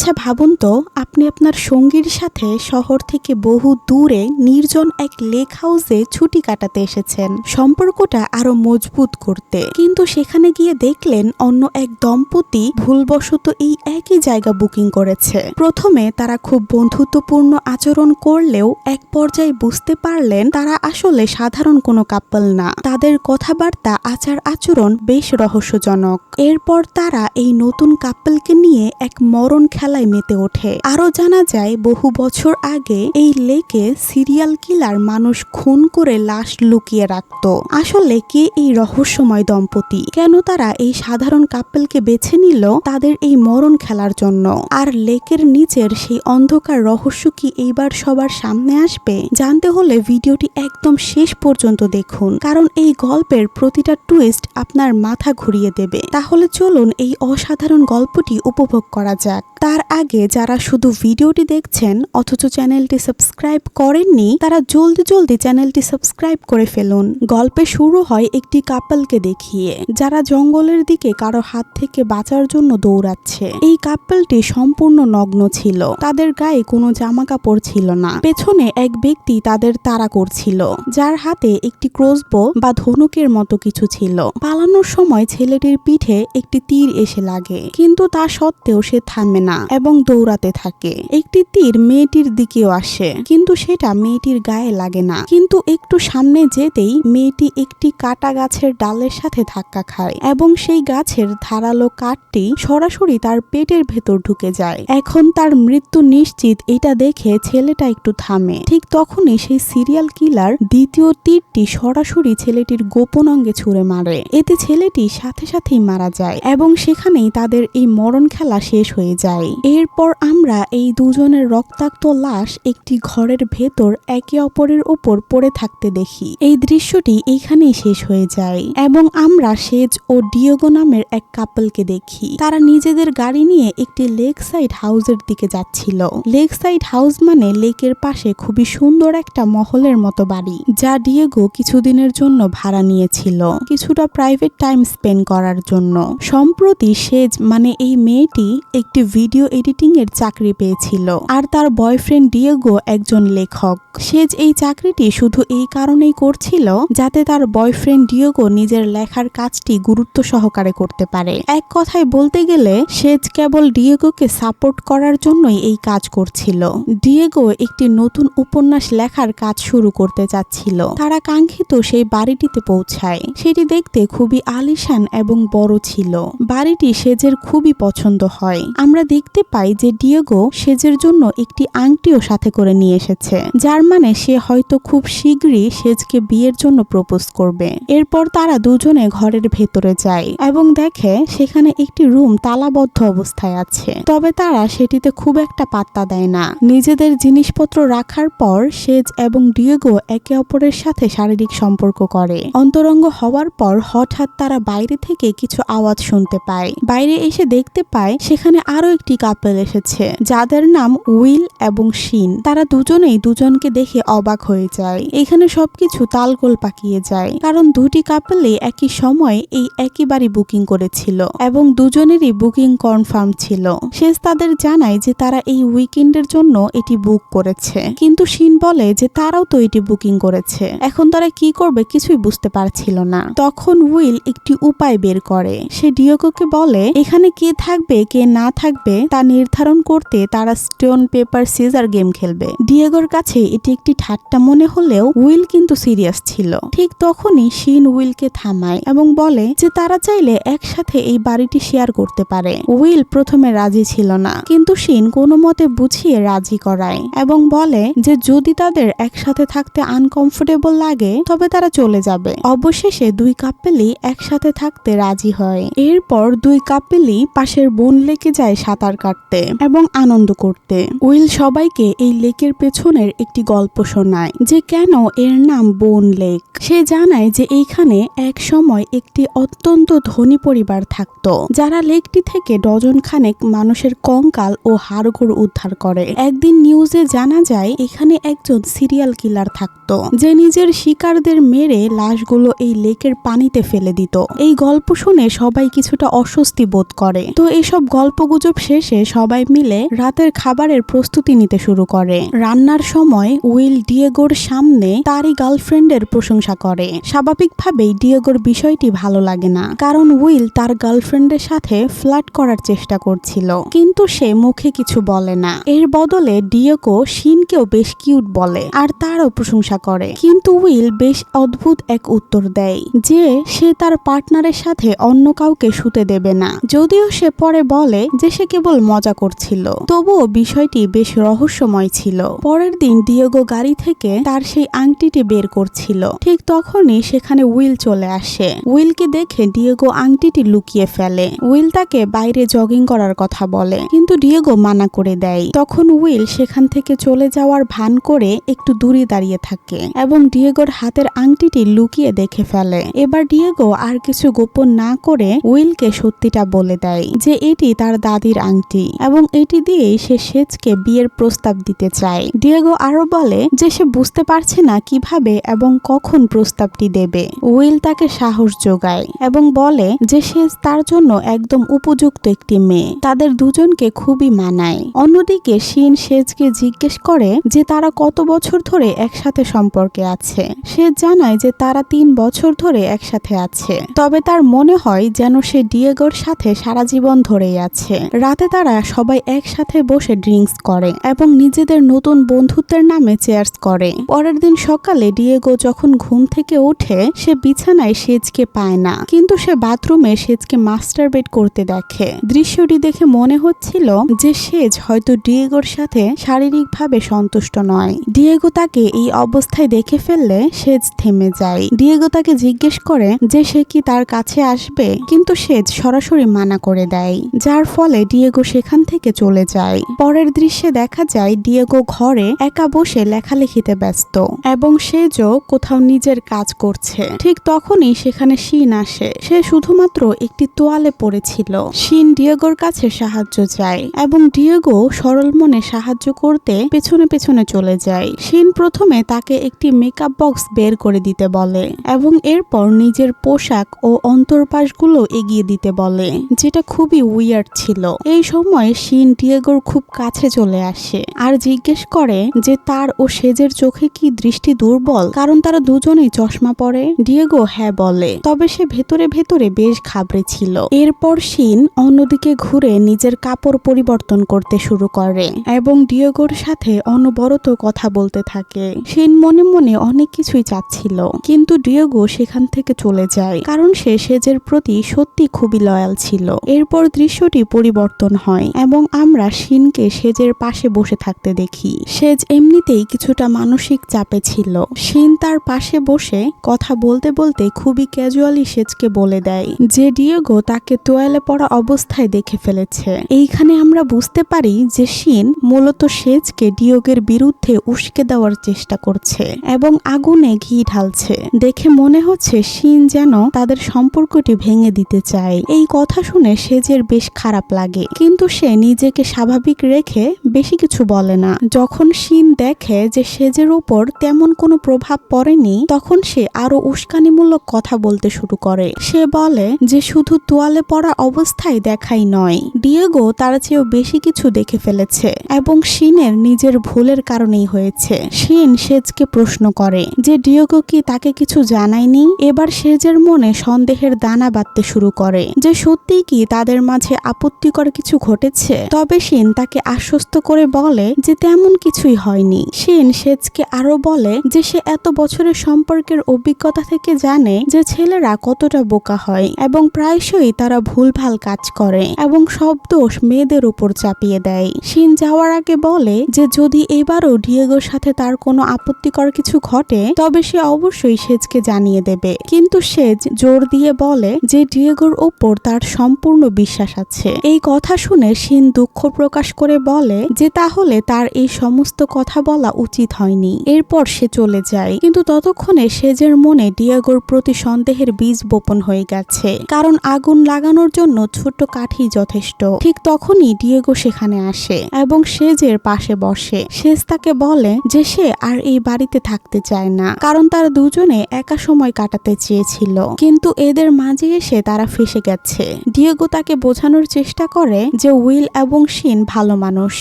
আচ্ছা ভাবুন তো, আপনি আপনার সঙ্গীর সাথে শহর থেকে বহু দূরে নির্জন এক লেক হাউসে ছুটি কাটাতে এসেছেন সম্পর্কটা আরো মজবুত করতে, কিন্তু সেখানে গিয়ে দেখলেন অন্য এক দম্পতি ভুলবশত এই একই জায়গা বুকিং করেছে। প্রথমে তারা খুব বন্ধুত্বপূর্ণ আচরণ করলেও এক পর্যায়ে বুঝতে পারলেন তারা আসলে সাধারণ কোনো কাপল না। তাদের কথাবার্তা, আচার আচরণ বেশ রহস্যজনক। এরপর তারা এই নতুন কাপলকে নিয়ে এক মরণ খেলায় মেতে ওঠে। আরো জানা যায় বহু বছর আগে এই লেকে সিরিয়াল কিলার মানুষ খুন করে লাশ লুকিয়ে রাখত। আসলে কে এই রহস্যময় দম্পতি? কেন তারা এই সাধারণ কাপলকে বেছে নিল তাদের এই মরণ খেলার জন্য? আর লেকের নিচের সেই অন্ধকার রহস্য কি এইবার সবার সামনে আসবে? জানতে হলে ভিডিওটি একদম শেষ পর্যন্ত দেখুন, কারণ এই গল্পের প্রতিটা টুইস্ট আপনার মাথা ঘুরিয়ে দেবে। তাহলে চলুন এই অসাধারণ গল্পটি উপভোগ করা যাক। তার আগে যারা শুধু ভিডিওটি দেখছেন অথচ চ্যানেলটি সাবস্ক্রাইব করেননি, তারা জলদি জলদি চ্যানেলটি সাবস্ক্রাইব করে ফেলুন। গল্পে শুরু হয় একটি কাপলকে দেখিয়ে, যারা জঙ্গলের দিকে কারো হাত থেকে বাঁচার জন্য দৌড়াচ্ছে। এই কাপলটি সম্পূর্ণ নগ্ন ছিল, তাদের গায়ে কোনো জামা কাপড় ছিল না। পেছনে এক ব্যক্তি তাদের তাড়া করছিল, যার হাতে একটি ক্রসবো বা ধনুকের মতো কিছু ছিল। পালানোর সময় ছেলেটির পিঠে একটি তীর এসে লাগে, কিন্তু তা সত্ত্বেও সে থামে না এবং দৌড়াতে থাকে। একটি তীর মেয়েটির দিকেও আসে, কিন্তু সেটা মেয়েটির গায়ে লাগে না। কিন্তু একটু সামনে যেতেই মেয়েটি একটি কাটা গাছের ডালের সাথে ধাক্কা খায় এবং সেই গাছের ধারালো কাঠটি সরাসরি তার পেটের ভেতর ঢুকে যায়। এখন তার মৃত্যু নিশ্চিত। এটা দেখে ছেলেটা একটু থামে। ঠিক তখনই সেই সিরিয়াল কিলার দ্বিতীয় তীরটি সরাসরি ছেলেটির গোপন অঙ্গে ছুঁড়ে মারে। এতে ছেলেটি সাথে সাথেই মারা যায় এবং সেখানেই তাদের এই মরণ খেলা শেষ হয়ে যায়। এরপর আমরা এই দুজনের রক্তাক্ত লাশ একটি ঘরের ভেতর একে অপরের উপর পড়ে থাকতে দেখি। এই দৃশ্যটি এইখানেই শেষ হয়ে যায় এবং আমরা সেজ ও ডিয়েগো নামের এক কাপলকে দেখি। তারা নিজেদের গাড়ি নিয়ে একটি লেক সাইড হাউসের দিকে যাচ্ছিল। লেক সাইড হাউস মানে লেকের পাশে খুবই সুন্দর একটা মহলের মতো বাড়ি, যা ডিয়েগো কিছুদিনের জন্য ভাড়া নিয়েছিল, কিছুটা প্রাইভেট টাইম স্পেন্ড করার জন্য। সম্প্রতি সেজ মানে এই মেয়েটি একটি ভিডিও এডিটিং এর চাকরি পেয়েছিল, আর তার বয়ফ্রেন্ড ডিয়েগো একজন লেখক। সেজ এই চাকরিটি শুধু এই কারণেই করছিল যাতে তার বয়ফ্রেন্ড ডিয়েগো নিজের লেখার কাজটি গুরুত্ব সহকারে করতে পারে। এক কথায় বলতে গেলে সেজ কেবল ডিয়েগোকে সাপোর্ট করার জন্যই এই কাজ করছিল। ডিয়েগো একটি নতুন উপন্যাস লেখার কাজ শুরু করতে চাচ্ছিল। তারা কাঙ্ক্ষিত সেই বাড়িটিতে পৌঁছায়। সেটি দেখতে খুবই আলিশান এবং বড় ছিল। বাড়িটি সেজের খুবই পছন্দ হয়। আমরা দেখতে পাই যে ডিয়েগো সেজের জন্য একটি আংটিও সাথে করে নিয়ে এসেছে, যার মানে সে হয়তো খুব শীঘ্রই সেজকে বিয়ের জন্য প্রপোজ করবে। এরপর তারা দুজনে ঘরের ভেতরে যায় এবং দেখে সেখানে একটি রুম তালাবদ্ধ অবস্থায় আছে, তবে তারা সেটিতে খুব একটা পাত্তা দেয় না। নিজেদের জিনিসপত্র রাখার পর সেজ এবং ডিয়েগো একে অপরের সাথে শারীরিক সম্পর্ক করে। অন্তরঙ্গ হওয়ার পর হঠাৎ তারা বাইরে থেকে কিছু আওয়াজ শুনতে পায়। বাইরে এসে দেখতে পায় সেখানে আরো একটি কাপল এসেছে, যাদের নাম উইল এবং শিন। তারা দুজনেই দুজনকে দেখে অবাক হয়ে যায়। এখানে সবকিছু তালগোল পাকিয়ে যায়, কারণ দুটি কাপলই একই সময় এই একই বাড়ি বুকিং করেছিল এবং দুজনেরই বুকিং কনফার্ম ছিল। শেষ তাদের জানায় যে তারা এই উইকেন্ডের জন্য এটি বুক করেছে, কিন্তু শিন বলে যে তারাও তো এটি বুকিং করেছে। এখন তারা কি করবে কিছুই বুঝতে পারছিল না। তখন উইল একটি উপায় বের করে। সে ডিয়েগোকে বলে এখানে কে থাকবে কে না থাকবে তা নির্ধারণ করতে তারা স্টোন পেপার সিজার গেম খেলবে। ডিয়েগোর কাছে এটি একটি ঠাট্টা মনে হলেও উইল কিন্তু সিরিয়াস ছিল। ঠিক তখনই শিন উইলকে থামায় এবং বলে যে তারা চাইলে একসাথে এই বাড়িটি শেয়ার করতে পারে। উইল প্রথমে রাজি ছিল না, কিন্তু শিন কোনো মতে বুঝিয়ে রাজি করায় এবং বলে যে যদি তাদের একসাথে থাকতে আনকমফোর্টেবল লাগে তবে তারা চলে যাবে। অবশেষে দুই কাপেলই একসাথে থাকতে রাজি হয়। এরপর দুই কাপেলই পাশের বোন লেকে যায় সাঁতার কাটতে এবং আনন্দ করতে। উইল সবাইকে এই লেকের পেছনের একটি গল্প শোনায় যে কেন এর নাম বোন লেক। সে জানায় যে এইখানে এক সময় একটি অত্যন্ত ধনী পরিবার থাকতো, যারা লেকটি থেকে ডজন খানেক মানুষের কঙ্কাল ও হাড়গোড় উদ্ধার করে। একদিন নিউজে জানা যায় এখানে একজন সিরিয়াল কিলার থাকতো, যে নিজের শিকারদের মেরে লাশগুলো এই লেকের পানিতে ফেলে দিত। এই গল্প শুনে সবাই কিছুটা অস্বস্তি বোধ করে। তো এইসব গল্পগুজব শেষে শেষে সবাই মিলে রাতের খাবারের প্রস্তুতি নিতে শুরু করে। রান্নার সময় উইল ডিয়েগোর সামনে তারই গার্লফ্রেন্ডের প্রশংসা করে। স্বাভাবিকভাবেই ডিয়েগোর বিষয়টি ভালো লাগে না, কারণ উইল তার গার্লফ্রেন্ডের সাথে ফ্লার্ট করার চেষ্টা করছিল, কিন্তু সে মুখে কিছু বলে না। এর বদলে ডিয়েগো শিনকেও বেশ কিউট বলে আর তারও প্রশংসা করে, কিন্তু উইল বেশ অদ্ভুত এক উত্তর দেয় যে সে তার পার্টনারের সাথে অন্য কাউকে শুতে দেবে না, যদিও সে পরে বলে যে সে কেবল মজা করছিল। তবুও বিষয়টি বেশ রহস্যময় ছিল। পরের দিন ডিয়েগো গাড়ি থেকে তার সেই আংটিটি বের করছিল, ঠিক তখনই সেখানে উইল চলে আসে। উইলকে দেখে ডিয়েগো আংটিটি লুকিয়ে ফেলে। উইল তাকে বাইরে জগিং করার কথা বলে, কিন্তু ডিয়েগো মানা করে দেয়। তখন উইল সেখান থেকে চলে যাওয়ার ভান করে একটু দূরে দাঁড়িয়ে থাকে এবং ডিয়েগোর হাতের আংটিটি লুকিয়ে দেখে ফেলে। এবার ডিয়েগো আর কিছু গোপন না করে উইলকে সত্যিটা বলে দেয় যে এটি তার দাদির আংটি এবং এটি দিয়েই সে সেজকে বিয়ের প্রস্তাব দিতে চায়। ডিয়েগো আরো বলে যে সে বুঝতে পারছে না কিভাবে এবং কখন প্রস্তাবটি দেবে। উইল তাকে সাহস যোগায় এবং বলে যে সেজ তার জন্য একদম উপযুক্ত একটি মেয়ে, তাদের দুজনকে খুবই মানায়। অন্যদিকে শিন সেজকে জিজ্ঞেস করে যে তারা কত বছর ধরে একসাথে সম্পর্কে আছে। সেজ জানায় যে তারা 3 বছর ধরে একসাথে আছে, তবে তার মনে হয় যেন সে ডিয়েগোর সাথে সারা জীবন ধরেই আছে। রাতে তারা সবাই একসাথে বসে ড্রিঙ্কস করে এবং নিজেদের নতুন বন্ধুত্বের নামে চেয়ার্স করে। পরের দিন সকালে ডিয়েগো যখন ঘুম থেকে ওঠে সে বিছানায় সেজকে পায় না, কিন্তু সে বাথরুমে সেজকে মাস্টারবেট করতে দেখে। দৃশ্যটি দেখে মনে হচ্ছিল যে সেজ হয়তো ডিয়েগোর সাথে শারীরিকভাবে সন্তুষ্ট নয়। ডিয়েগো তাকে এই অবস্থায় দেখে ফেললে সেজ থেমে যায়। ডিয়েগো তাকে জিজ্ঞেস করে যে সে কি তার কাছে আসবে, কিন্তু সেজ সরাসরি মানা করে দেয়, যার ফলে ডিয়েগো সেখান থেকে চলে যায়। পরের দৃশ্যে দেখা যায় ডিয়েগো ঘরে একা বসে লেখালেখিতে ব্যস্ত এবং সেজও কোথাও নিজের কাজ করছে। ঠিক তখনই সেখানে শিন আসে। সে শুধুমাত্র একটি তোয়ালে পড়েছিল। শিন ডিয়েগোর কাছে সাহায্য চায় এবং ডিয়েগো সরল মনে সাহায্য করতে পেছনে পেছনে চলে যায়। শিন প্রথমে তাকে একটি মেকআপ বক্স বের করে দিতে বলে এবং এরপর নিজের পোশাক ও অন্তর্পাশগুলো এগিয়ে দিতে বলে, যেটা খুবই উইয়ার্ড ছিল। এই সময় শিন ডিয়েগোর খুব কাছে চলে আসে আর জিজ্ঞেস করে যে তার ও সেজের চোখে কি দৃষ্টি দুর্বল, কারণ তারা দুজনেই চশমা পরে। ডিয়েগো হ্যাঁ বলে, তবে সে ভেতরে ভেতরে বেশ ঘাবড়ে ছিল। এরপর শিন অন্যদিকে ঘুরে নিজের কাপড় পরিবর্তন করতে শুরু করে এবং ডিয়েগোর সাথে অনবরত কথা বলতে থাকে। শিন মনে মনে অনেক কিছুই চাচ্ছিল, কিন্তু ডিয়েগো সেখান থেকে চলে যায় কারণ সে সেজের প্রতি সত্যি খুবই লয়াল ছিল। এরপর দৃশ্যটি পরিবর্তন হয় এবং আমরা শিনকে সেজের পাশে বসে থাকতে দেখি। সেজ এমনিতেই কিছুটা মানসিক চাপে ছিল। শিন তার পাশে বসে কথা বলতে বলতে খুবই ক্যাজুয়ালি সেজকে বলে দেয় যে ডিয়েগো তাকে তোয়ালে পড়া অবস্থায় দেখে ফেলেছে। এইখানে আমরা বুঝতে পারি যে শিন মূলত সেজকে ডিয়েগোর বিরুদ্ধে উস্কে দেওয়ার চেষ্টা করছে এবং আগুনে ঘি ঢালছে। দেখে মনে হচ্ছে শিন যেন তাদের সম্পর্কটি ভেঙে দিতে চায়। এই কথা শুনে সেজের বেশ খারাপ লাগে, কিন্তু সে নিজেকে স্বাভাবিক রেখে বেশি কিছু বলে না। যখন শিন দেখে যে সেজের উপর তেমন কোনো প্রভাব পড়েনি, তখন সে আরো উস্কানিমূলক কথা বলতে শুরু করে। সে বলে যে শুধু তোয়ালে পড়া অবস্থায় দেখাই নয়, ডিয়েগো তার চেয়েও বেশি কিছু দেখে ফেলেছে এবং শিনের নিজের ভুলের কারণেই হয়েছে। শিন সেজকে প্রশ্ন করে যে ডিয়েগো কি তাকে কিছু জানায়নি। এবার সেজের মনে সন্দেহের দানা বাঁধতে শুরু করে যে সত্যিই কি তাদের মাঝে আপত্তিকর কিছু ঘটেছে। তবে শিন তাকে আশ্বস্ত করে বলে যে তেমন কিছুই হয়নি। শিন সেজকে আরো বলে যে সে এত বছরের সম্পর্কের অভিজ্ঞতা থেকে জানে যে ছেলেরা কতটা বোকা হয় এবং প্রায়শই তারা ভুলভাল কাজ করে এবং সব দোষ মেয়েদের উপর চাপিয়ে দেয়। শিন যাওয়ার আগে বলে যে যদি এবারও ডিয়েগোর সাথে তার কোনো আপত্তিকর কিছু ঘটে তবে সে অবশ্যই সেজকে জানিয়ে দেবে, কিন্তু সেজ জোর দিয়ে বলে যে ডিয়েগোর উপর তার সম্পূর্ণ বিশ্বাস আছে। এই কথা শুনে শিন দুঃখ প্রকাশ করে বলে যে তাহলে তার এই সমস্ত কথা বলা উচিত হয়নি। এরপর সে চলে যায়, কিন্তু ততক্ষণে সেজের মনে ডিয়েগোর প্রতি সন্দেহের বীজ বপন হয়ে গেছে, কারণ আগুন লাগানোর জন্য ছোট কাঠি যথেষ্ট। ঠিক তখনই ডিয়েগো সেখানে আসে এবং সেজের পাশে বসে। সেজ তাকে বলে যে সে আর এই বাড়িতে থাকতে চায় না, কারণ তারা দুজনে একা সময় কাটাতে চেয়েছিল, কিন্তু এদের মাঝে এসে তারা ফেসে গেছে। ডিয়েগো তাকে বোঝানোর চেষ্টা করে যে উইল এবং শিন ভালো মানুষ,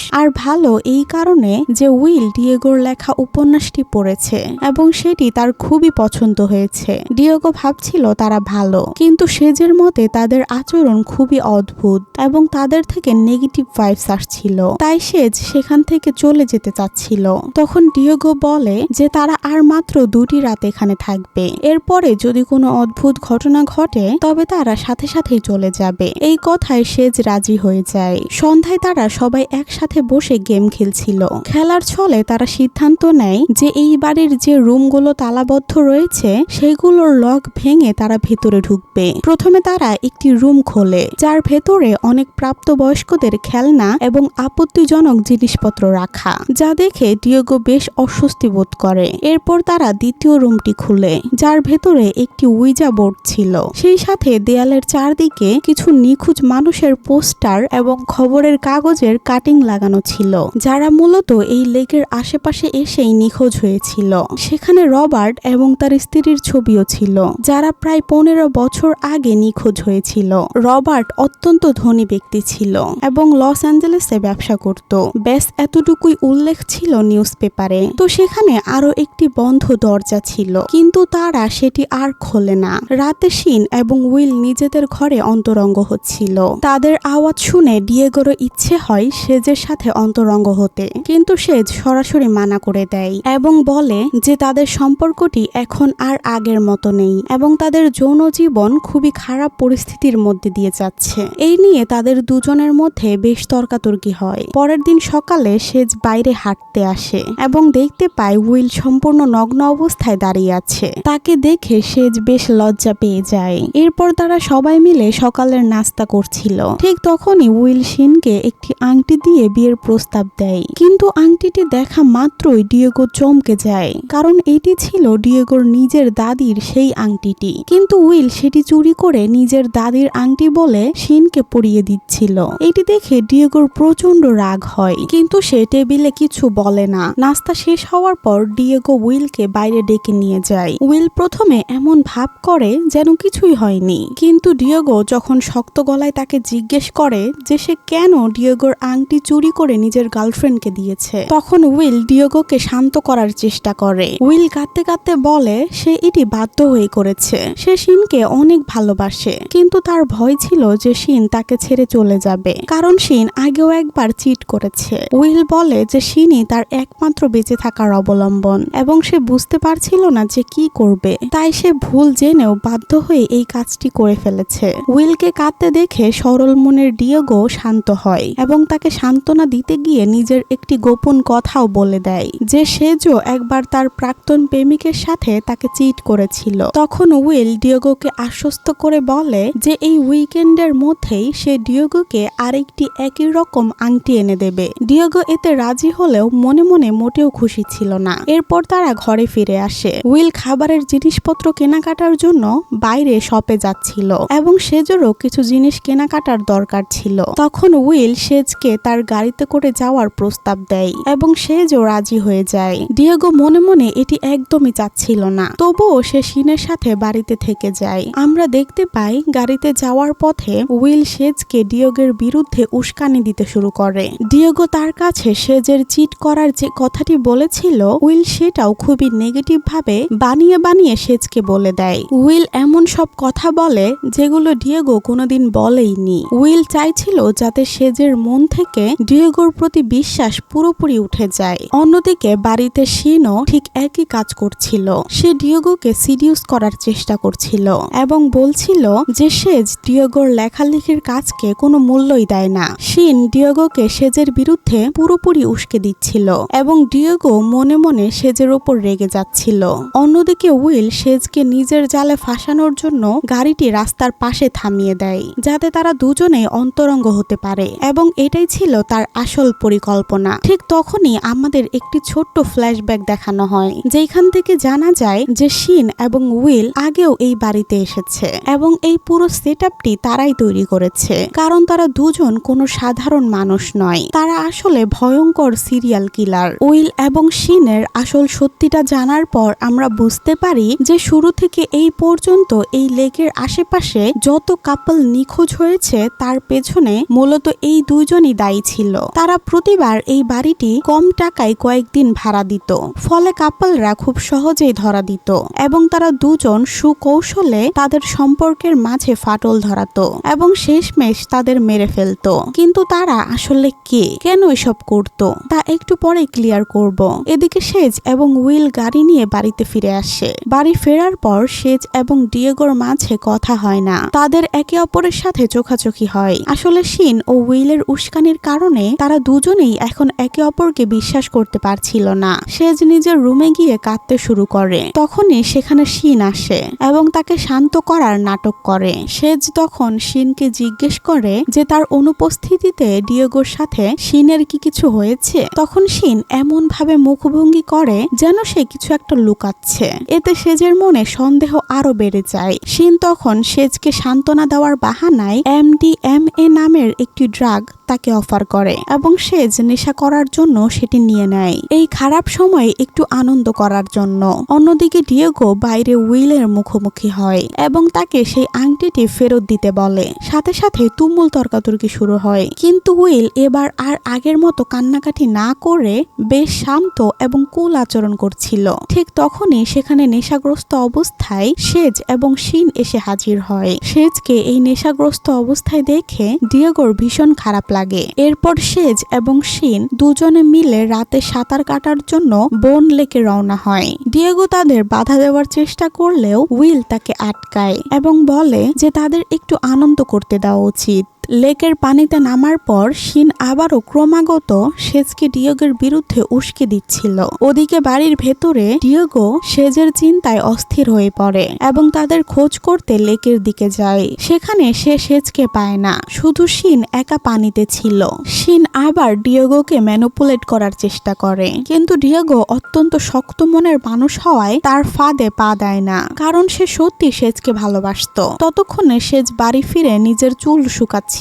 আর ভালো এই কারণে যে উইল ডিয়েগোর লেখা উপন্যাসটি পড়েছে এবং সেটি তার খুবই পছন্দ হয়েছে। ডিয়েগো ভাবছিল তারা ভালো, কিন্তু সেজের মতে তাদের আচরণ খুবই অদ্ভুত এবং তাদের থেকে নেগেটিভ ভাইবস আসছিল, তাই সেজ সেখান থেকে চলে যেতে চাচ্ছিল। তখন ডিয়েগো বলে যে তারা আর মাত্র 2টি রাত এখানে থাকবে, এরপরে যদি কোনো অদ্ভুত ঘটনা ঘটে তবে তারা সাথে সাথেই চলে যাবে। এই কথায় সেজ রাজি হয়ে যায়। সন্ধ্যায় তারা সবাই একসাথে বসে গেম খেলছিল। খেলার ছলে তারা সিদ্ধান্ত নেয় যে এই বাড়ির যে রুমগুলো তালাবদ্ধ রয়েছে সেগুলোর লক ভেঙে তারা ভেতরে ঢুকবে। প্রথমে তারা একটি রুম খোলে যার ভেতরে অনেক প্রাপ্তবয়স্কদের খেলনা এবং আপত্তিজনক জিনিসপত্র রাখা, যা দেখে ডিয়েগো বেশ অস্বস্তি বোধ করে। এরপর তারা দ্বিতীয় রুমটি খুলে যার ভেতরে একটি উইজা বোর্ড ছিল, সেই সাথে দেয়ালের চারদিকে কিছু নিখোঁজ মানুষের পোস্টার এবং খবরের কাগজের কাটিং লাগানো ছিল, যারা মূলত এই লেকের আশেপাশে এসেই নিখোঁজ হয়েছিল। সেখানে রবার্ট এবং তার স্ত্রীর ছবিও ছিল, যারা প্রায় 15 বছর আগে নিখোঁজ হয়েছিল। রবার্ট অত্যন্ত ধনী ব্যক্তি ছিল এবং লস অ্যাঞ্জেলেসে ব্যবসা করত, ব্যাস এতটুকুই উল্লেখ ছিল নিউজ পেপারে। তো সেখানে আরো একটি বন্ধ দরজা ছিল, কিন্তু তারা সেটি আর খোলে না। রাতে শিন এবং উইল নিজেদের ঘরে অন্তরঙ্গ হচ্ছিল। তাদের আওয়াজ শুনে ডিয়েগোরও ইচ্ছে হয় সেজের সাথে অন্তরঙ্গ হতে, কিন্তু সেজ সরাসরি মানা করে দেয় এবং বলে যে তাদের সম্পর্কটি এখন আর আগের মতো নেই এবং তাদের যৌন জীবন খুবই খারাপ পরিস্থিতির মধ্যে দিয়ে যাচ্ছে। এই নিয়ে তাদের দুজনের মধ্যে বেশ তর্কাতর্কি হয়। পরের দিন সকালে সেজ বাইরে হাঁটতে আসে এবং দেখতে পায় উইল সম্পূর্ণ নগ্ন অবস্থায় দাঁড়িয়ে আছে। তাকে দেখে সেজ বেশ লজ্জা পেয়ে যায়। এরপর তারা সবাই মিলে সকালের নাস্তা করছিল। ঠিক তখনই উইল শিনকে একটি আংটি দিয়ে বিয়ের প্রস্তাব দেয়, কিন্তু আংটিটি দেখা মাত্রই ডিয়েগো চমকে যায়, কারণ এটি ছিল ডিয়েগোর নিজের দাদির সেই আংটিটি। কিন্তু উইল সেটি চুরি করে নিজের দাদির আংটি বলে শিনকে পরিয়ে দিচ্ছিল। এটি দেখে ডিয়েগোর প্রচন্ড রাগ হয়, কিন্তু সে টেবিলে কিছু বলে না। নাস্তা শেষ হওয়ার পর ডিয়েগো উইলকে বাইরে ডেকে নিয়ে যায়। উইল প্রথমে এমন ভাব করে যেন কিছুই হয়নি, কিন্তু ডিয়েগো যখন শক্ত গলায় তাকে জিজ্ঞেস করে যে সে কেন ডিয়েগোর আংটি চুরি করে নিজের গার্লফ্রেন্ডকে দিয়েছে, তখন উইল ডিয়েগোকে শান্ত করার চেষ্টা করে। উইল কাঁদতে কাঁদতে বলে সে এটি বাধ্য হয়ে করেছে, সে শিনকে অনেক ভালোবাসে, কিন্তু তার ভয় ছিল যে শিন তাকে ছেড়ে চলে যাবে, কারণ শিন আগেও একবার চিট করেছে। উইল বলে যে শিনই তার একমাত্র বেঁচে থাকার অবলম্বন এবং সে বুঝতে পারছিল না যে কি করবে, তাই সে ভুল জেনেও বাধ্য হয়ে এই কাজটি করে ফেলেছে। উইলকে কাঁদতে দেখে সরল মনের ডিয়েগো শান্ত হয় এবং তাকে সান্ত্বনা দিতে গিয়ে নিজের একটি গোপন কথাও বলে দেয় যে সেজও একবার তার প্রাক্তন প্রেমিকের সাথে তাকে চিট করেছিল। তখন উইল ডিয়েগোকে আশ্বস্ত করে বলে যে এই উইকেন্ডের মধ্যেই সে ডিয়েগোকে আরেকটি একই রকম আংটি এনে দেবে। ডিয়েগো এতে রাজি হলেও মনে মনে মোটেও খুশি ছিল না। এরপর তারা ঘরে ফিরে আসে। উইল খাবারের জিনিসপত্র কেনাকাটার জন্য বাইরে শপে যাচ্ছিল এবং সেজেরও কিছু জিনিস কেনাকাটার দরকার ছিল। তখন উইল সেজকে তার গাড়িতে করে যাওয়ার প্রস্তাব দেয় এবং সেজও রাজি হয়ে যায়। ডিয়েগো মনে মনে এটি একদমই চাচ্ছিল না, তবুও সে শিনের সাথে বাড়িতে থেকে যায়। আমরা দেখতে পাই গাড়িতে যাওয়ার পথে উইল সেজকে ডিয়েগোর বিরুদ্ধে উস্কানি দিতে শুরু করে। ডিয়েগো তার কাছে সেজের চিট করার যে কথাটি বলেছিল উইল সেটাও খুবই নেগেটিভ ভাবে বানিয়ে বানিয়ে সেজকে বলে দেয়। উইল এমন সব কথা বলে যেগুলো ডিয়েগো কোনোদিন বলেইনি। উইল চাইছিল যাতে সেজের মন থেকে ডিয়েগোর প্রতি বিশ্বাস পুরোপুরি উঠে যায়। অন্যদিকে বাড়িতে শিনও ঠিক একই কাজ করছিল। সে ডিয়েগোকে সিডিউস করার চেষ্টা করছিল এবং বলছিল যে সেজ ডিয়েগোর লেখালেখির কাজকে কোনো মূল্যই দেয় না। শিন ডিয়েগোকে সেজের বিরুদ্ধে পুরোপুরি উস্কে দিচ্ছিল এবং ডিয়েগো মনে মনে সেজের ওপর রেগে যাচ্ছিল। অন্যদিকে উইল সেজকে নিজের জালে ফাঁসানোর জন্য গাড়িটি রাস্তার পাশে থামিয়ে দেয় যাতে তারা দুজনেই অন্তরঙ্গ হতে পারে এবং এটাই ছিল তার আসল পরিকল্পনা। ঠিক তখনই আমাদের একটি ছোট্ট ফ্ল্যাশব্যাক দেখানো হয়, যেখান থেকে জানা যায় যে শিন এবং উইল আগেও এই বাড়িতে এসেছে এবং এই পুরো সেটআপটি তারাই তৈরি করেছে, কারণ তারা দুজন কোনো সাধারণ মানুষ নয়, তারা আসলে ভয়ঙ্কর সিরিয়াল কিলার। উইল এবং শিনের আসল সত্যিটা জানার পর আমরা বুঝতে পারি যে শুরু থেকে এই পর্যন্ত এই লেকের আশেপাশে যত কাপল নিখোঁজ হয়েছে তার পেছনে পিছনে মূলত এই দুইজনই দায়ী ছিল। তারা প্রতিবার এই বাড়িটি কম টাকায় কয়েকদিন ভাড়া দিত, ফলে কাপলরা খুব সহজেই ধরা দিত এবং তারা দুজন সুকৌশলে তাদের সম্পর্কের মাঝে ফাটল ধরাতো এবং শেষমেশ তাদের মেরে ফেলতো। কিন্তু তারা আসলে কে, কেন এসব করতো তা একটু পরে ক্লিয়ার করব। এদিকে সেজ এবং উইল গাড়ি নিয়ে বাড়িতে ফিরে আসে। বাড়ি ফেরার পর সেজ এবং ডিয়েগোর মাঝে কথা হয় না, তাদের একে অপরের সাথে চোখাচোখি হয়। আসলে শিন ও উইলের উস্কানির কারণে তারা দুজনেই এখন একে অপরকে বিশ্বাস করতে পারছিল না। সেজ নিজের রুমে গিয়ে কাঁদতে শুরু করে। তখনই সেখানে শিন আসে এবং তাকে শান্ত করার নাটক করে। সেজ তখন শিনকে জিজ্ঞেস করে যে তার অনুপস্থিতিতে ডিয়েগোর সাথে শিনের কি কিছু হয়েছে। তখন শিন এমন ভাবে মুখভঙ্গি করে যেন সে কিছু একটা লুকাচ্ছে। এতে সেজের মনে সন্দেহ আরো বেড়ে যায়। শিন তখন সেজকে সান্ত্বনা দেওয়ার বাহানায় MDMA নামের একটি ড্রাগ তাকে অফার করে এবং সেজ নেশা করার জন্য সেটি নিয়ে নেয়, এই খারাপ সময়ে একটু আনন্দ করার জন্য। অন্যদিকে ডিয়েগো বাইরে উইলের মুখোমুখি হয় এবং তাকে সেই আংটিটি ফেরত দিতে বলে। সাথে সাথে তুমুল তর্কাতর্কি শুরু হয়, কিন্তু উইল এবার আর আগের মতো কান্নাকাটি না করে বেশ শান্ত এবং কুল আচরণ করছিল। ঠিক তখনই সেখানে নেশাগ্রস্ত অবস্থায় সেজ এবং শিন এসে হাজির হয়। সেজকে এই নেশাগ্রস্ত অবস্থায় দেখে ডিয়েগোর ভীষণ খারাপ লাগে। এরপর সেজ এবং শিন দুজনে মিলে রাতে সাঁতার কাটার জন্য বোন লেকে রওনা হয়। ডিয়েগো তাদের বাধা দেওয়ার চেষ্টা করলেও উইল তাকে আটকায় এবং বলে যে তাদের একটু আনন্দ করতে দেওয়া উচিত। লেকের পানিতে নামার পর শিন আবারও ক্রমাগত সেজকে ডিয়েগোর বিরুদ্ধে উস্কে দিচ্ছিল। ওদিকে বাড়ির ভেতরে ডিয়েগো সেজের চিন্তায় অস্থির হয়ে পড়ে এবং তাদের খোঁজ করতে লেকের দিকে যায়। সেখানে সে সেজকে পায় না, শুধু শিন একা পানিতে ছিল। শিন আবার ডিয়েগোকে ম্যানিপুলেট করার চেষ্টা করে, কিন্তু ডিয়েগো অত্যন্ত শক্ত মনের মানুষ হওয়ায় তার ফাঁদে পা দেয় না, কারণ সে সত্যি সেজকে ভালোবাসতো। ততক্ষণে সেজ বাড়ি ফিরে নিজের চুল শুকাচ্ছে।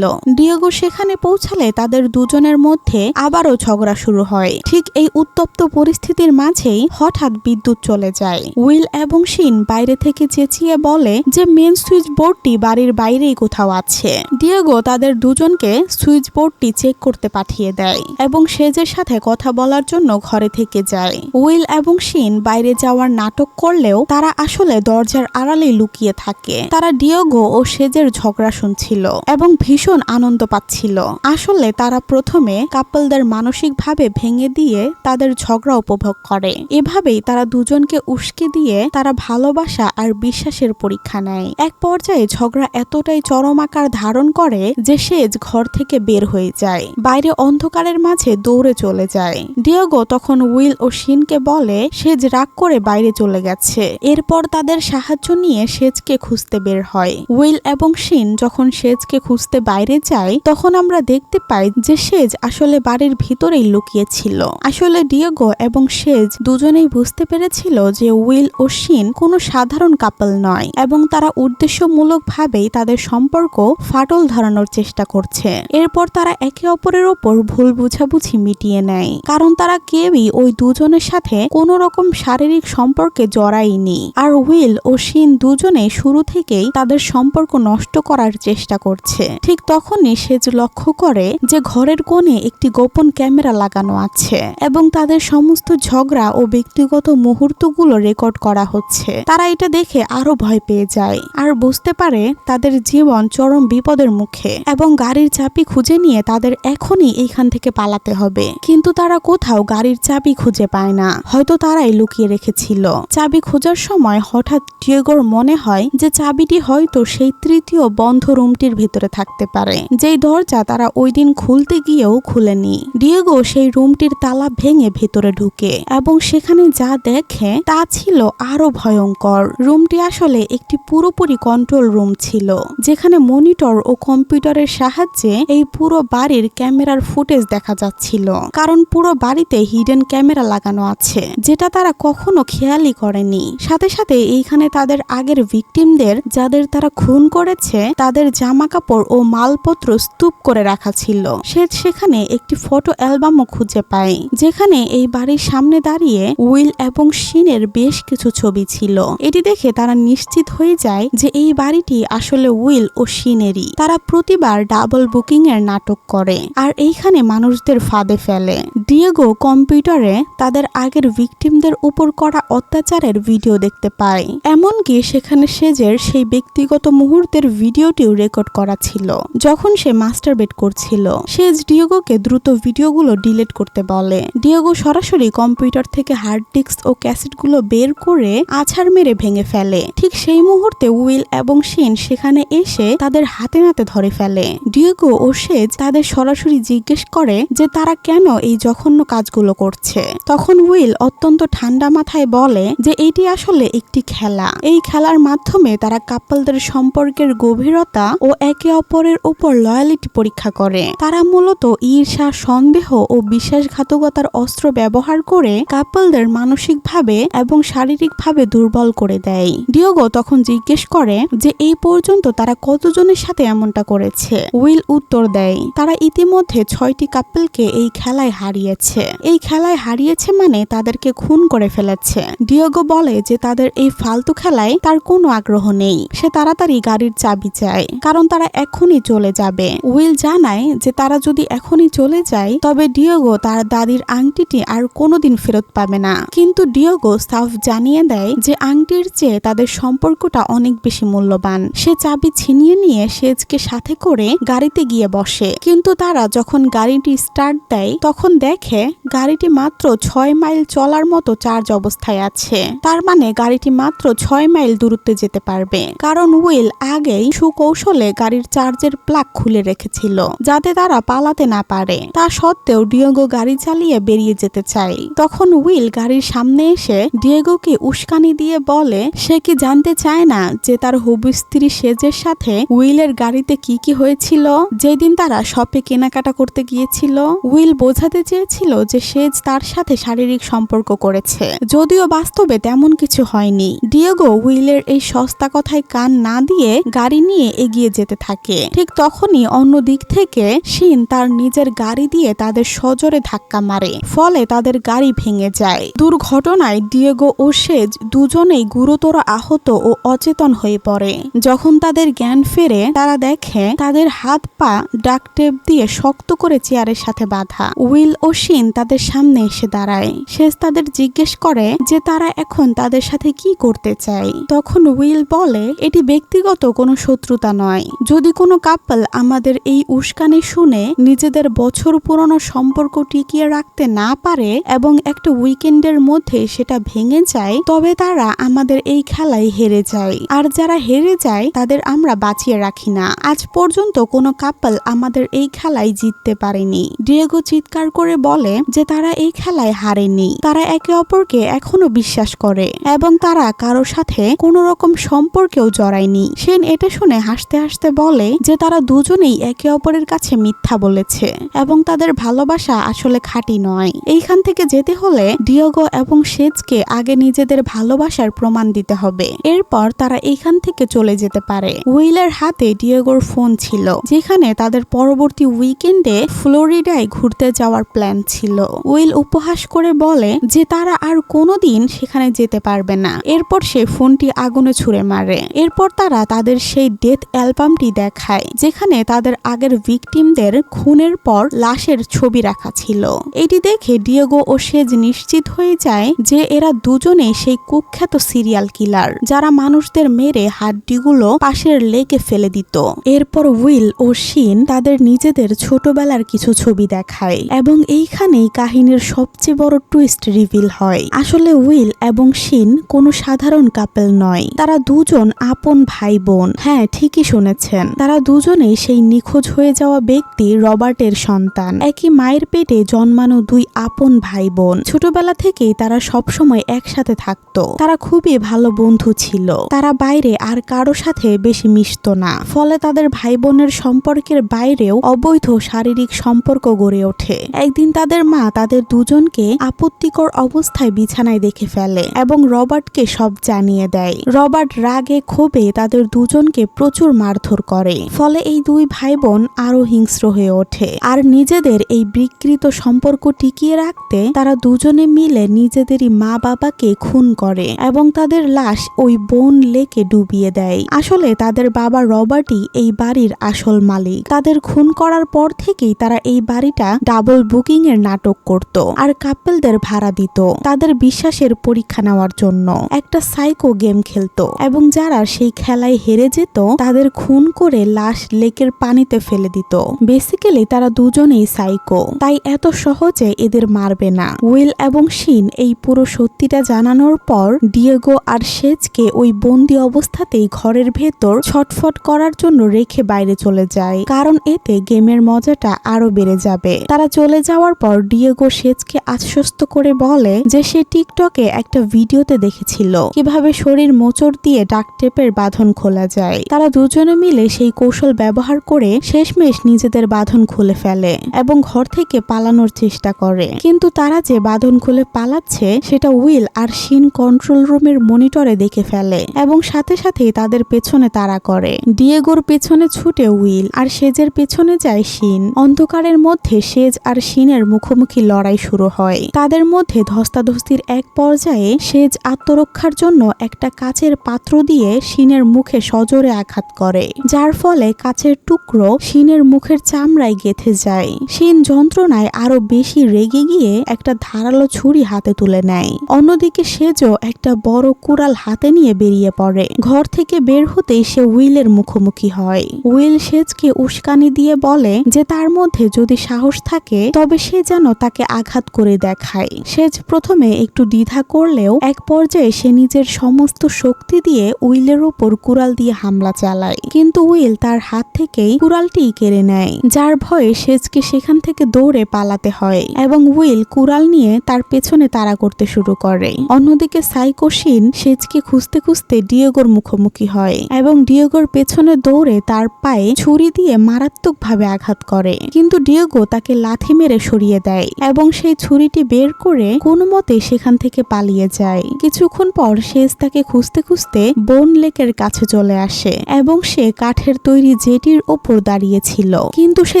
ডিয়েগো সেখানে পৌঁছালে তাদের দুজনের মধ্যে আবারও ঝগড়া শুরু হয়। ঠিক এই উত্তপ্ত পরিস্থিতির মাঝেই হঠাৎ বিদ্যুৎ চলে যায়। উইল এবং শিন বাইরে থেকে চেঁচিয়ে বলে যে মেন সুইচ বোর্ডটি বাড়ির বাইরেই কোথাও আছে। ডিয়েগো তাদের দুজনকে সুইচ বোর্ডটি চেক করতে পাঠিয়ে দেয় এবং সেজের সাথে কথা বলার জন্য ঘরে থেকে যায়। উইল এবং শিন বাইরে যাওয়ার নাটক করলেও তারা আসলে দরজার আড়ালেই লুকিয়ে থাকে। তারা ডিয়েগো ও সেজের ঝগড়া শুনছিল এবং ভীষণ আনন্দ পাচ্ছিল। আসলে তারা প্রথমে কাপলদের মানসিকভাবে ভেঙে দিয়ে তাদের ঝগড়া উপভোগ করে। এভাবেই তারা দুজনকে উস্কে দিয়ে তারা ভালোবাসা আর বিশ্বাসের পরীক্ষা নেয়। এক পর্যায়ে ঝগড়া এতটাই চরম আকার ধারণ করে যে সেজ ঘর থেকে বের হয়ে যায়, বাইরে অন্ধকারের মাঝে দৌড়ে চলে যায়। ডিয়েগো তখন উইল ও শিনকে বলে সেজ রাগ করে বাইরে চলে গেছে। এরপর তাদের সাহায্য নিয়ে সেজকে খুঁজতে বের হয়। উইল এবং শিন যখন সেজকে খুঁজতে বাইরে যায় তখন আমরা দেখতে পাই যে সেজ আসলে বাড়ির ভিতরেই লুকিয়েছিল। আসলে ডিয়েগো এবং সেজ দুজনেই বুঝতে পেরেছিল যে উইল ও শিন কোনো সাধারণ কাপল নয় এবং তারা উদ্দেশ্যমূলকভাবেই তাদের সম্পর্ক ফাটল ধরানোর চেষ্টা করছে। এরপর তারা একে অপরের ওপর ভুল বুঝাবুঝি মিটিয়ে নেয়, কারণ তারা কেউই ওই দুজনের সাথে কোনো রকম শারীরিক সম্পর্কে জড়ায়নি। আর উইল ও শিন দুজনে শুরু থেকেই তাদের সম্পর্ক নষ্ট করার চেষ্টা করছে। ঠিক তখনই সেজ লক্ষ্য করে যে ঘরের কোণে একটি গোপন ক্যামেরা লাগানো আছে এবং তাদের সমস্ত ঝগড়া ও ব্যক্তিগত মুহূর্তগুলো রেকর্ড করা হচ্ছে। তারা এটা দেখে আরো ভয় পেয়ে যায় আর বুঝতে পারে তাদের জীবন চরম বিপদের মুখে এবং গাড়ির চাবি খুঁজে নিয়ে তাদের এখনই এইখান থেকে পালাতে হবে। কিন্তু তারা কোথাও গাড়ির চাবি খুঁজে পায় না, হয়তো তারাই লুকিয়ে রেখেছিল। চাবি খোঁজার সময় হঠাৎ ডিয়েগোর মনে হয় যে চাবিটি হয়তো সেই তৃতীয় বন্ধ রুমটির ভিতরে থাকতে পারে, যেই দরজা তারা ওই দিন খুলতে গিয়েও খুলেনি। ডিয়েগো সেই রুমটির তালা ভেঙে ভেতরে ঢুকে এবং সেখানে যা দেখে তা ছিল আরো ভয়ঙ্কর। রুমটি আসলে একটি পুরোপুরি কন্ট্রোল রুম ছিল, যেখানে মনিটর ও কম্পিউটারের সাহায্যে এই পুরো বাড়ির ক্যামেরার ফুটেজ দেখা যাচ্ছিল। কারণ পুরো বাড়িতে হিডেন ক্যামেরা লাগানো আছে, যেটা তারা কখনো খেয়ালই করেনি। সাথে সাথে এইখানে তাদের আগের ভিকটিমদের, যাদের তারা খুন করেছে, তাদের জামা কাপড় ও মালপত্র স্তূপ করে রাখা ছিল। সে সেখানে একটি ফটো অ্যালবামও খুঁজে পায়, যেখানে এই বাড়ির সামনে দাঁড়িয়ে উইল এবং শিনের বেশ কিছু ছবি ছিল। এটি দেখে তারা নিশ্চিত হয়ে যায় যে এই বাড়িটি আসলে উইল ও শিনেরই। তারা প্রতিবার ডাবল বুকিং এর নাটক করে আর এইখানে মানুষদের ফাঁদে ফেলে। ডিয়েগো কম্পিউটারে তাদের আগের ভিকটিমদের উপর করা অত্যাচারের ভিডিও দেখতে পায়, এমনকি সেখানে সেজের সেই ব্যক্তিগত মুহূর্তের ভিডিওটিও রেকর্ড করা ছিল যখন সে মাস্টারবেট করছিল। সেজ ডিয়েগোকে দ্রুত ভিডিওগুলো ডিলিট করতে বলে। ডিয়েগো সরাসরি কম্পিউটার থেকে হার্ড ডিস্ক ও ক্যাসেটগুলো বের করে আছাড় মেরে ভেঙে ফেলে। ঠিক সেই মুহূর্তে উইল এবং শিন সেখানে এসে তাদের হাতে নাতে ধরে ফেলে। ডিয়েগো ও সেজ তাদের সরাসরি জিজ্ঞেস করে যে তারা কেন এই জঘন্য কাজগুলো করছে। তখন উইল অত্যন্ত ঠান্ডা মাথায় বলে যে এটি আসলে একটি খেলা। এই খেলার মাধ্যমে তারা কাপলদের সম্পর্কের গভীরতা ও একে অপরের উপর লয়ালিটি পরীক্ষা করে। তারা মূলত ঈর্ষা, সন্দেহ ও বিশ্বাসঘাতকতার অস্ত্র ব্যবহার করে কাপলদের মানসিকভাবে এবং শারীরিকভাবে দুর্বল করে দেয়। ডিয়েগো তখন জিজ্ঞেস করে যে এই পর্যন্ত তারা কতজনের সাথে এমনটা করেছে। উইল উত্তর দেয় তারা ইতিমধ্যে 6টি কাপলকে এই খেলায় হারিয়েছে। এই খেলায় হারিয়েছে মানে তাদেরকে খুন করে ফেলেছে। ডিয়েগো বলে যে তাদের এই ফালতু খেলায় তার কোনো আগ্রহ নেই। সে তাড়াতাড়ি গাড়ির চাবি চায় কারণ তারা এখনই চলে যাবে। উইল জানায় যে তারা যদি এখনই চলে যায় তবে ডিয়েগো তার দাদির আংটিটি আর কোনোদিন ফেরত পাবে না। কিন্তু ডিয়েগো সাফ জানিয়ে দেয় যে আংটির চেয়ে তাদের সম্পর্কটা অনেক বেশি মূল্যবান। সে চাবি ছিনিয়ে নিয়ে সেজকে সাথে করে গাড়িতে গিয়ে বসে, কিন্তু তারা যখন গাড়িটি স্টার্ট দেয় তখন দেখে গাড়িটি মাত্র 6 মাইল চলার মতো চার্জ অবস্থায় আছে। তার মানে গাড়িটি মাত্র 6 মাইল দূরত্বে যেতে পারবে, কারণ উইল আগেই সুকৌশলে গাড়ির চার্জের প্লাগ খুলে রেখেছিল যাতে তারা পালাতে না পারে। তা সত্ত্বেও ডিয়েগো গাড়ি চালিয়ে বেরিয়ে যেতে চায়। তখন উইল গাড়ির সামনে এসে ডিয়েগোকে উস্কানি দিয়ে বলে সে কি জানতে চায় না যে তার হবু স্ত্রী সেজের সাথে উইলের গাড়িতে কি কি হয়েছিল যেদিন তারা শপে কেনাকাটা করতে গিয়েছিল। উইল বোঝাতে চেয়েছিল যে সেজ তার সাথে শারীরিক সম্পর্ক করেছে, যদিও বাস্তবে তেমন কিছু হয়নি। ডিয়েগো উইলের এই সস্তা কথায় কান না দিয়ে গাড়ি নিয়ে এগিয়ে যেতে থাকে। ঠিক তখনই অন্য দিক থেকে শিন তার নিজের গাড়ি দিয়ে তাদের সজোরে ধাক্কা মারে, ফলে তাদের গাড়ি ভেঙে যায়। দুর্ঘটনায় ডিয়েগো ও সেজ দুজনেই গুরুতর আহত ও অচেতন হয়ে পড়ে। যখন তাদের জ্ঞান ফেরে তারা দেখে তাদের হাত পা ডাক টেপ দিয়ে শক্ত করে চেয়ারের সাথে বাঁধা। উইল ও শিন তাদের সামনে এসে দাঁড়ায়। সেজ তাদের জিজ্ঞেস করে যে তারা এখন তাদের সাথে কি করতে চায়। তখন উইল বলে এটি ব্যক্তিগত কোনো শত্রুতা নয়। যদি কোনো কাপল আমাদের এই উস্কানি শুনে নিজেদের বছর পুরনো সম্পর্ক টিকিয়ে রাখতে না পারে এবং একটা উইকেন্ডের মধ্যে সেটা ভেঙে যায় তবে তারা আমাদের এই খেলায় হেরে যায়, আর যারা হেরে যায় তাদের আমরা বাঁচিয়ে রাখি না। আজ পর্যন্ত কোনো কাপল আমাদের এই খেলায় জিততে পারেনি। ডিয়েগো চিৎকার করে বলে যে তারা এই খেলায় হারেনি, তারা একে অপরকে এখনো বিশ্বাস করে এবং তারা কারো সাথে কোনো রকম সম্পর্কেও জড়ায়নি। সেন এটা শুনে হাসতে হাসতে বলে যে তারা দুজনেই একে অপরের কাছে মিথ্যা বলেছে এবং তাদের ভালোবাসা আসলে খাঁটি নয়। এইখান থেকে যেতে হলে ডিয়েগো এবং সেজকে আগে নিজেদের ভালোবাসার প্রমাণ দিতে হবে, এরপর তারা এইখান থেকে চলে যেতে পারে। উইলের হাতে ডিয়েগোর ফোন ছিল, যেখানে তাদের পরবর্তী উইকেন্ডে ফ্লোরিডায় ঘুরতে যাওয়ার প্ল্যান ছিল। উইল উপহাস করে বলে যে তারা আর কোনোদিন সেখানে যেতে পারবে না। এরপর সে ফোনটি আগুনে ছুঁড়ে মারে। এরপর তারা তাদের সেই ডেথ অ্যালবামটি দেখায়, যেখানে তাদের আগের ভিকটিমদের খুনের পর লাশের ছবি রাখা ছিল। এটি দেখে ডিয়েগো ও সেজ নিশ্চিত হয়ে যায় যে এরা দুজনেই সেই কুখ্যাত সিরিয়াল কিলার যারা মানুষদের মেরে হাড্ডিগুলো পাশের লেকে ফেলে দিত। এরপর উইল ও শিন তাদের নিজেদের ছোটবেলার কিছু ছবি দেখায় এবং এইখানেই কাহিনীর সবচেয়ে বড় টুইস্ট রিভিল হয়। আসলে উইল এবং শিন কোনো সাধারণ কাপল নয়, তারা দুজন আপন ভাই বোন। হ্যাঁ, ঠিকই শুনেছেন, তারা দুজনেই সেই নিখোঁজ হয়ে যাওয়া ব্যক্তি রবার্টের সন্তান। একই মায়ের পেটে জন্মানো দুই আপন ভাই বোন। ছোটবেলা থেকেই তারা সবসময় একসাথে থাকতো। তারা খুবই ভালো বন্ধু ছিল। তারা বাইরে আর কারো সাথে বেশি মিশতো না, ফলে তাদের ভাই বোনের সম্পর্কের বাইরেও অবৈধ শারীরিক সম্পর্ক গড়ে ওঠে। একদিন তাদের মা তাদের দুজনকে আপত্তিকর অবস্থায় বিছানায় দেখে ফেলে এবং রবার্টকে সব জানিয়ে দেয়। রবার্ট রাগে ক্ষোভে তাদের দুজনকে প্রচুর মারধর করে, ফলে এই দুই ভাই বোন আরো হিংস্র হয়ে ওঠে আর নিজেদের এই বিকৃত সম্পর্ক টিকিয়ে রাখতে তারা দুজনে মিলে নিজেদেরই মা বাবাকে খুন করে এবং তাদের লাশ ওই বোন লেকে ডুবিয়ে দেয়। আসলে তাদের বাবা রবার্টই এই বাড়ির আসল মালিক। তাদের খুন করার পর থেকেই তারা এই বাড়িটা ডাবল বুকিং এর নাটক করত আর কাপেলদের ভাড়া দিত তাদের বিশ্বাসের পরীক্ষা নেওয়ার জন্য। একটা সাইকো গেম খেলতো এবং যারা সেই খেলায় হেরে যেত তাদের খুন করে লাশ লেকের পানিতে ফেলে দিত। বেসিক্যালি তারা দুজনেই সাইকো, তাই এত সহজে এদের মারবে না। উইল এবং শিন এই পুরো সত্যিটা জানানোর পর ডিয়েগো আর সেজকে ওই বন্দি অবস্থাতেই ঘরের ভেতর ছটফট করার জন্য রেখে বাইরে চলে যায়, কারণ এতে গেমের মজাটা আরো বেড়ে যাবে। তারা চলে যাওয়ার পর ডিয়েগো সেজকে আশ্বস্ত করে বলে যে সে টিকটকে একটা ভিডিওতে দেখেছিল কিভাবে শরীর মোচড় দিয়ে ডাক টেপের বাঁধন খোলা যায়। তারা দুজনে মিলে সেই কৌশল ব্যবহার করে শেষমেশ নিজেদের বাঁধন খুলে ফেলে এবং ঘর থেকে পালানোর চেষ্টা করে। কিন্তু তারা যে বাঁধন খুলে পালাচ্ছে সেটা উইল আর শিন কন্ট্রোল রুমের মনিটরে দেখে ফেলে এবং সাথে সাথেই তাদের পেছনে তাড়া করে। ডিয়েগোর পেছনে ছুটে উইল আর সেজের পেছনে যায় শিন। অন্ধকারের মধ্যে সেজ আর শিনের মুখোমুখি লড়াই শুরু হয়। তাদের মধ্যে ধস্তাধস্তির এক পর্যায়ে সেজ আত্মরক্ষার জন্য একটা কাচের পাত্র দিয়ে শিনের মুখে সজোরে আঘাত করে, যার ফলে কাচের টুকরো শিনের মুখের চামড়ায় গেঁথে যায়। শিন যন্ত্রণায় আরো বেশি রেগে গিয়ে একটা ধারালো ছুরি হাতে তুলে নেয়। অন্যদিকে সেজও একটা বড় কুড়াল হাতে নিয়ে বেরিয়ে পড়ে। ঘর থেকে বের হতেই সে উইলের মুখোমুখি হয়। উইল সেজকে উস্কানি দিয়ে বলে যে তার মধ্যে যদি সাহস থাকে তবে সে যেন তাকে আঘাত করে দেখায়। সেজ প্রথমে একটু দ্বিধা করলেও এক পর্যায়ে সে নিজের সমস্ত শক্তি দিয়ে উইলের উপর কুড়াল দিয়ে হামলা চালায়, কিন্তু উইল তার হাত থেকেই কুড়ালটি কেড়ে নেয়, যার ভয়ে সেজকে সেখান থেকে দৌড়ে পালাতে হয় এবং উইল কুড়াল নিয়ে তার পেছনে তাড়া করতে শুরু করে। অন্যদিকে সাইকো শিন সেজকে খুঁজতে খুঁজতে ডিয়েগোর মুখোমুখি হয় এবং ডিয়েগোর পেছনে দৌড়ে তার পায়ে ছুরি দিয়ে মারাত্মকভাবে আঘাত করে, কিন্তু ডিয়েগো তাকে লাথি মেরে সরিয়ে দেয় এবং সেই ছুরিটি বের করে কোনো মতে সেখান থেকে পালিয়ে যায়। কিছুক্ষণ পর সেজ তাকে খুঁজতে খুঁজতে বোন লেকের কাছে চলে আসে এবং সে কাঠের তৈরি জেটির ওপর দাঁড়িয়েছিল, কিন্তু সে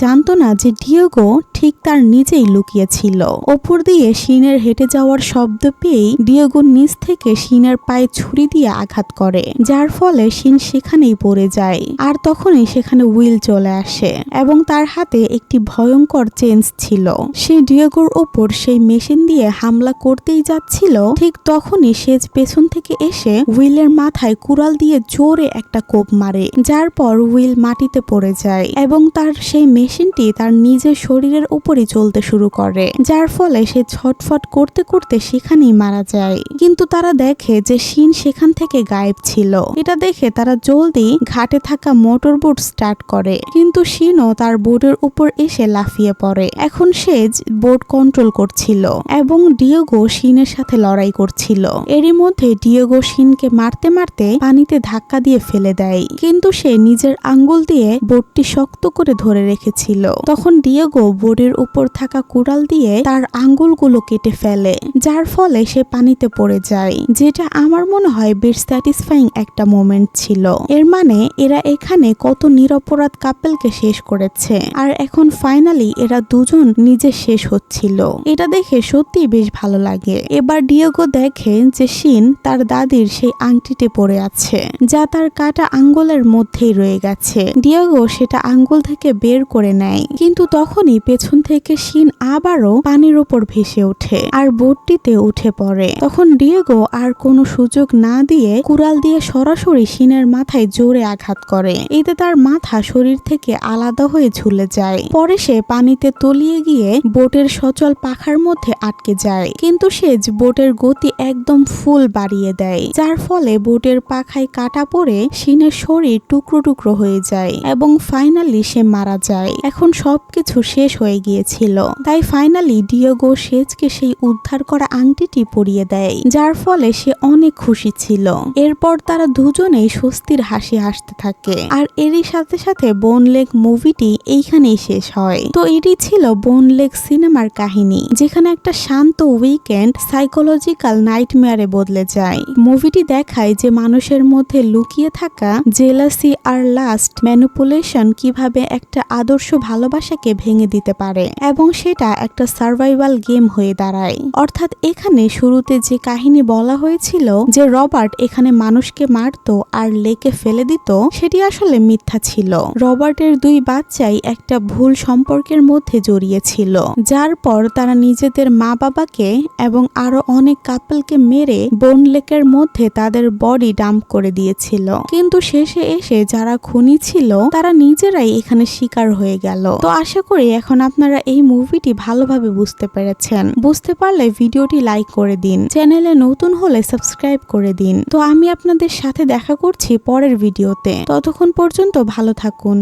জানতো না যে ডিয়েগো ঠিক তার নিচেই লুকিয়েছিল। ওপর দিয়ে শিনের হেঁটে যাওয়ার শব্দ পেয়েই ডিয়েগো নিচ থেকে শিনের পায়ে ছুরি দিয়ে আঘাত করে, যার ফলে শিন সেখানেই পড়ে যায়। আর তখনই সেখানে উইল চলে আসে এবং তার হাতে একটি ভয়ঙ্কর চেঞ্জ ছিল। সে ডিয়েগোর ওপর সেই মেশিন দিয়ে হামলা করতেই যাচ্ছিল, ঠিক তখনই সেজ পেছন থেকে এসে উইলের মাথায় কুড়াল দিয়ে জোরে একটা কোপ মারে, যার পর উইল মাটিতে পড়ে যায় এবং তার সেই মেশিনটি তার নিজের শরীরের উপরই চলতে শুরু করে, যার ফলে সে ছটফট করতে করতে সেখানেই মারা যায়। কিন্তু তারা দেখে যে শিন সেখান থেকে গায়েব ছিল। এটা দেখে তারা জলদি ঘাটে থাকা মোটর বোট স্টার্ট করে, কিন্তু শিনও তার বোটের উপর এসে লাফিয়ে পড়ে। এখন সেজ বোট কন্ট্রোল করছিল এবং ডিয়েগো শিনের সাথে লড়াই করছিল। এরই মধ্যে ডিয়েগো শিনকে মারতে মারতে পানিতে ধাক্কা দিয়ে ফেলে দেয়, কিন্তু সে নিজের আঙ্গুল দিয়ে বোটটি শক্ত করে ধরে রেখেছিল। তখন ডিয়েগো বোটের উপর থাকা কুড়াল দিয়ে তার আঙ্গুলগুলো কেটে ফেলে, যার ফলে সে পানিতে পড়ে যায়, যেটা আমার মনে হয় বেশ স্যাটিসফাইং একটা মোমেন্ট ছিল। এর মানে এরা এখানে কত নিরপরাধ কাপেলকে শেষ করেছে আর এখন ফাইনালি এরা দুজন নিজে শেষ হচ্ছিল। এটা দেখে সত্যি বেশ ভালো লাগে। এবার ডিয়েগো দেখে যে শিন তার দাদির সেই আংটিতে পড়ে আছে, যা তার কাটা আঙ্গুলের মধ্যেই রয়ে গেছে। ডিয়েগো সেটা আঙ্গুল থেকে বের করে নেয়, কিন্তু তখনই পেছন থেকে শিন আবারও পানির উপর ভেসে ওঠে আর বোটটিতে উঠে পড়ে। তখন ডিয়েগো আর কোনো সুযোগ না দিয়ে কুড়াল দিয়ে সরাসরি শিনের মাথায় জোরে আঘাত করে। এতে তার মাথা শরীর থেকে আলাদা হয়ে ঝুলে যায়। পরে সে পানিতে তলিয়ে গিয়ে বোটের সচল পাখার মধ্যে আটকে যায়, কিন্তু সেজ বোটের গতি একদম ফুল বাড়িয়ে দেয়, যার ফলে বোটের পাখায় কাটা পড়ে শিনের শরীর টুকরো টুকরো হয়ে যায় এবং ফাইনালি সে মারা যায়। এখন সবকিছু শেষ হয়ে গিয়েছিল, তাই ফাইনালি ডিয়েগো সেজকে সেই উদ্ধার করা আংটিটি পরিয়ে দেয়, যার ফলে সে অনেক খুশি ছিল। এরপর তারা দুজনেই স্বস্তির হাসি হাসতে থাকে আর এরই সাথে সাথে বোন লেক মুভিটি এইখানেই শেষ হয়। তো এটি ছিল বোন লেক সিনেমার কাহিনী, যেখানে একটা শান্ত উইকেন্ড সাইকোলজিক্যাল নাইটমেয়ারে বদলে যায়। মুভিটি দেখায় যে মানুষের মধ্যে লুকিয়ে থাকা জেলাসি আর লাস্ট ট্রাস্ট ম্যানিপুলেশন কিভাবে একটা আদর্শ ভালোবাসাকে ভেঙে দিতে পারে এবং সেটা একটা সার্ভাইভাল গেম হয়ে দাঁড়ায়। অর্থাৎ এখানে শুরুতে যে কাহিনী বলা হয়েছিল যে রবার্ট এখানে মানুষকে মারতো আর লেকে ফেলে দিত, সেটি আসলে মিথ্যা ছিল। রবার্টের 2 বাচ্চাই একটা ভুল সম্পর্কের মধ্যে জড়িয়েছিল, যার পর তারা নিজেদের মা বাবাকে এবং আরো অনেক কাপলকে মেরে বোন লেকের মধ্যে তাদের বডি ডাম্প করে দিয়েছিল। কিন্তু শেষে এসে যারা খুনি ছিল তারা নিজেরাই এখানে শিকার হয়ে গেল। তো আশা করি এখন আপনারা এই মুভিটি ভালোভাবে বুঝতে পেরেছেন। বুঝতে পারলে ভিডিওটি লাইক করে দিন, চ্যানেলে নতুন হলে সাবস্ক্রাইব করে দিন। তো আমি আপনাদের সাথে দেখা করছি পরের ভিডিওতে। ততক্ষণ পর্যন্ত ভালো থাকুন।